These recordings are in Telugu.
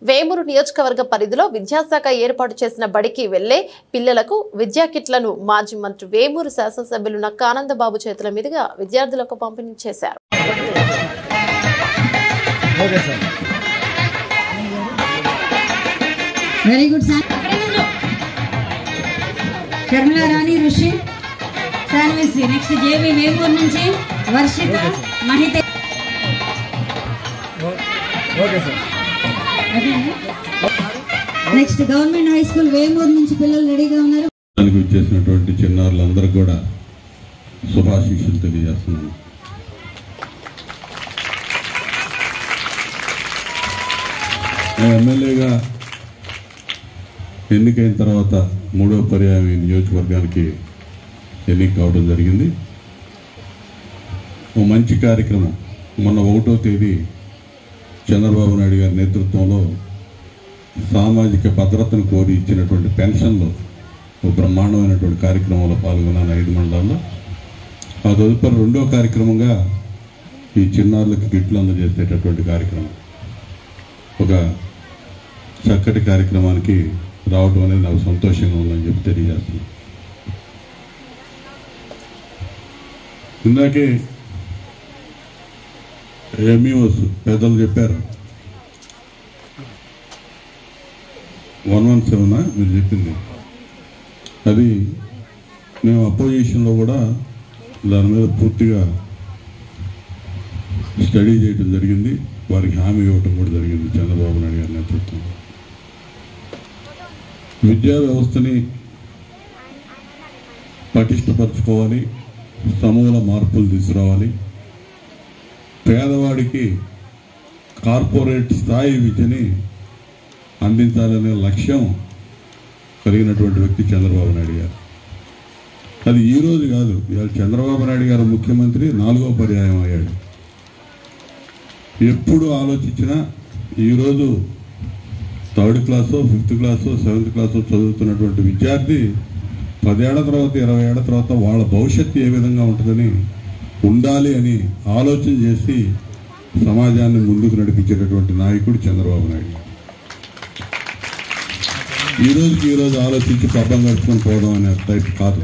వేమూరు నియోజకవర్గ పరిధిలో విద్యాశాఖ ఏర్పాటు చేసిన బడికి వెళ్లే పిల్లలకు విద్యా కిట్లను మాజీ మంత్రి వేమూరు శాసనసభ్యులు నక్కా ఆనందబాబు చేతుల మీదుగా విద్యార్థులకు పంపిణీ చేశారు. Very good sir. Sharmila Rani Rishi సర్వీశ్రీ. నెక్స్ట్ జేవి వేమూరు నుంచి Varshitha Mahitha. Next government high school Vemuru నుంచి పిల్లలు రెడీగా ఉన్నారు. చేసినటువంటి చిన్నారులందరికీ కూడా శుభాశీస్సులు తెలియజేస్తున్నాను. ఎమ్మెల్యేగా ఎన్నికైన తర్వాత 3వ పర్యాయం నియోజకవర్గానికి ఎన్నిక కావడం జరిగింది. ఓ మంచి కార్యక్రమం మొన్న 1వ తేదీ చంద్రబాబు నాయుడు గారి నేతృత్వంలో సామాజిక భద్రతను కోరి ఇచ్చినటువంటి పెన్షన్లో ఓ బ్రహ్మాండమైనటువంటి కార్యక్రమంలో పాల్గొన్నాను 5 మండలాల్లో. ఆ తదుపరి 2వ కార్యక్రమంగా ఈ చిన్నారులకు కిట్లు అందజేసేటటువంటి కార్యక్రమం. ఒక చక్కటి కార్యక్రమానికి రావడం అనేది నాకు సంతోషంగా ఉందని చెప్పి తెలియజేస్తున్నాను. ఇందాకే ఎంఈఓస్ పెద్దలు చెప్పారు. 117 మీరు చెప్పింది అది మేము అపోజిషన్లో కూడా దాని మీద పూర్తిగా స్టడీ చేయడం జరిగింది. వారికి హామీ ఇవ్వటం కూడా జరిగింది చంద్రబాబు నాయుడు గారి నేతృత్వంలో. విద్యా వ్యవస్థని పటిష్టపరచుకోవాలి, సమూల మార్పులు తీసుకురావాలి, పేదవాడికి కార్పొరేట్ స్థాయి విద్యని అందించాలనే లక్ష్యం కలిగినటువంటి వ్యక్తి చంద్రబాబు నాయుడు గారు. అది ఈరోజు కాదు, ఇవాళ చంద్రబాబు నాయుడు గారు ముఖ్యమంత్రి 4వ పర్యాయం అయ్యాడు. ఎప్పుడు ఆలోచించినా ఈరోజు 3rd క్లాసో 5th క్లాసో 7th క్లాసో చదువుతున్నటువంటి విద్యార్థి 10 ఏళ్ల తర్వాత 20 ఏళ్ల తర్వాత వాళ్ళ భవిష్యత్తు ఏ విధంగా ఉంటుందని ఉండాలి అని ఆలోచన చేసి సమాజాన్ని ముందుకు నడిపించేటటువంటి నాయకుడు చంద్రబాబు నాయుడు. ఈరోజు ఆలోచించి పబ్బం గడుపుకొని పోవడం అనే టైప్ కాదు.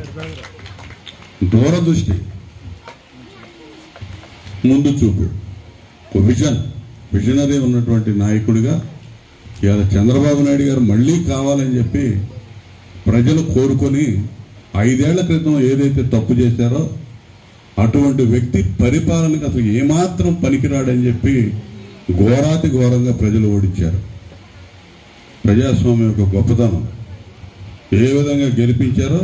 దూరదృష్టి, ముందు చూపు, విజనరీ ఉన్నటువంటి నాయకుడిగా ఇవాళ చంద్రబాబు నాయుడు గారు మళ్ళీ కావాలని చెప్పి ప్రజలు కోరుకొని 5 ఏళ్ల క్రితం ఏదైతే తప్పు చేశారో అటువంటి వ్యక్తి పరిపాలనకు అసలు ఏమాత్రం పనికిరాడని చెప్పి ఘోరాతి ఘోరంగా ప్రజలు ఓడించారు. ప్రజాస్వామ్యం యొక్క గొప్పతనం ఏ విధంగా గెలిపించారో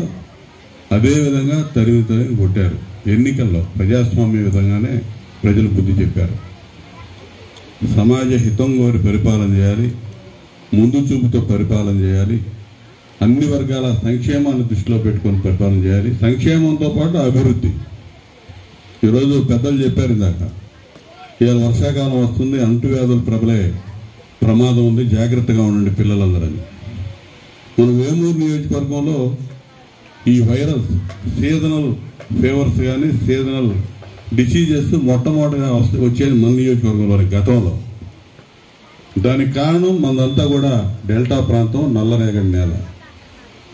అదే విధంగా తరిమి కొట్టారు. ఎన్నికల్లో ప్రజాస్వామ్య విధంగానే ప్రజలు బుద్ధి చెప్పారు. సమాజ హితం కోరి పరిపాలన చేయాలి, ముందు చూపుతో పరిపాలన చేయాలి, అన్ని వర్గాల సంక్షేమాన్ని దృష్టిలో పెట్టుకొని పరిపాలన చేయాలి. సంక్షేమంతో పాటు అభివృద్ధి. ఈరోజు పెద్దలు చెప్పారు ఇందాక, ఇవాళ వర్షాకాలం వస్తుంది, అంటువ్యాధులు ప్రబలే ప్రమాదం ఉంది, జాగ్రత్తగా ఉండండి పిల్లలందరని. మన వేమూరు నియోజకవర్గంలో ఈ వైరస్ సీజనల్ ఫీవర్స్ కానీ సీజనల్ డిసీజెస్ మొట్టమొదటిగా వచ్చేది మన నియోజకవర్గంలో గతంలో. దానికి కారణం మనదంతా కూడా డెల్టా ప్రాంతం, నల్లరేగడి నేల.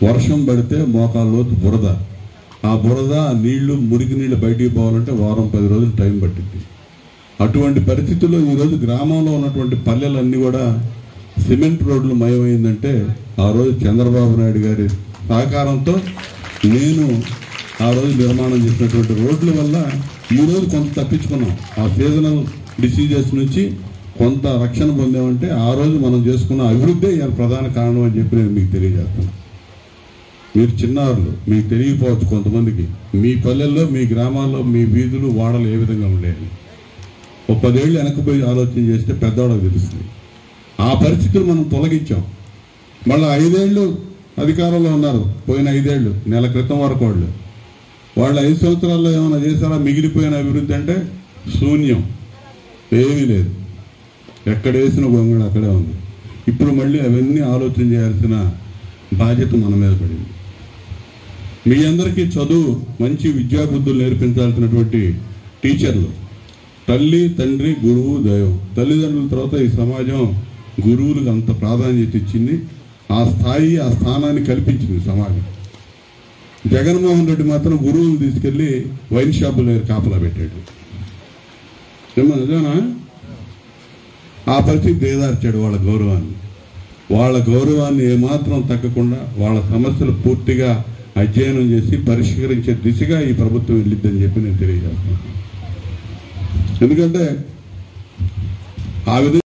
వర్షం పడితే మోకాళ్ళలోతు బురద. ఆ బురద నీళ్లు, మురికి నీళ్లు బయటికి పోవాలంటే 10 రోజులు టైం పట్టింది. అటువంటి పరిస్థితుల్లో ఈరోజు గ్రామంలో ఉన్నటువంటి పల్లెలన్నీ కూడా సిమెంట్ రోడ్లు మయమైందంటే ఆ రోజు చంద్రబాబు నాయుడు గారి సహకారంతో నేను ఆ రోజు నిర్మాణం చేసినటువంటి రోడ్ల వల్ల ఈరోజు కొంత తప్పించుకున్నాం. ఆ సీజనల్ డిసీజెస్ నుంచి కొంత రక్షణ పొందామంటే ఆ రోజు మనం చేసుకున్న అభివృద్ధి ప్రధాన కారణం అని చెప్పి నేను మీకు తెలియజేస్తున్నాను. మీరు చిన్నారులు, మీకు తెలియకపోవచ్చు కొంతమందికి, మీ పల్లెల్లో, మీ గ్రామాల్లో, మీ వీధులు, వాడలు ఏ విధంగా ఉండేవి. ఒక 10 ఏళ్ళు వెనక్కిపోయి ఆలోచన చేస్తే పెద్దవాళ్ళకి తెలుస్తుంది. ఆ పరిస్థితులు మనం తొలగించాం. మళ్ళీ 5 ఏళ్ళు అధికారంలో ఉన్నారు. పోయిన 5 ఏళ్ళు, నెల క్రితం వరకు వాళ్ళు 5 సంవత్సరాల్లో ఏమైనా చేశారా? మిగిలిపోయిన అభివృద్ధి అంటే శూన్యం, ఏమీ లేదు. ఎక్కడ వేసిన గొంగళి అక్కడే ఉంది. ఇప్పుడు మళ్ళీ అవన్నీ ఆలోచన చేయాల్సిన బాధ్యత మన మీద పడింది. మీ అందరికీ చదువు, మంచి విద్యాబుద్ధులు నేర్పించాల్సినటువంటి టీచర్లు, తల్లి, తండ్రి, గురువు, దైవం. తల్లిదండ్రుల తర్వాత ఈ సమాజం గురువులకు అంత ప్రాధాన్యత ఇచ్చింది. ఆ స్థాయి, ఆ స్థానాన్ని కల్పించింది సమాజం. జగన్మోహన్ రెడ్డి మాత్రం గురువులు తీసుకెళ్లి వైన్ షాపుల దగ్గర కాపలా పెట్టాడు. నిజమా? ఆ పరిస్థితి దిగదార్చాడు వాళ్ళ గౌరవాన్ని ఏమాత్రం తగ్గకుండా వాళ్ళ సమస్యలు పూర్తిగా అధ్యయనం చేసి పరిష్కరించే దిశగా ఈ ప్రభుత్వం వెళ్ళిద్దని చెప్పి నేను తెలియజేస్తున్నాను. ఎందుకంటే ఆ విధంగా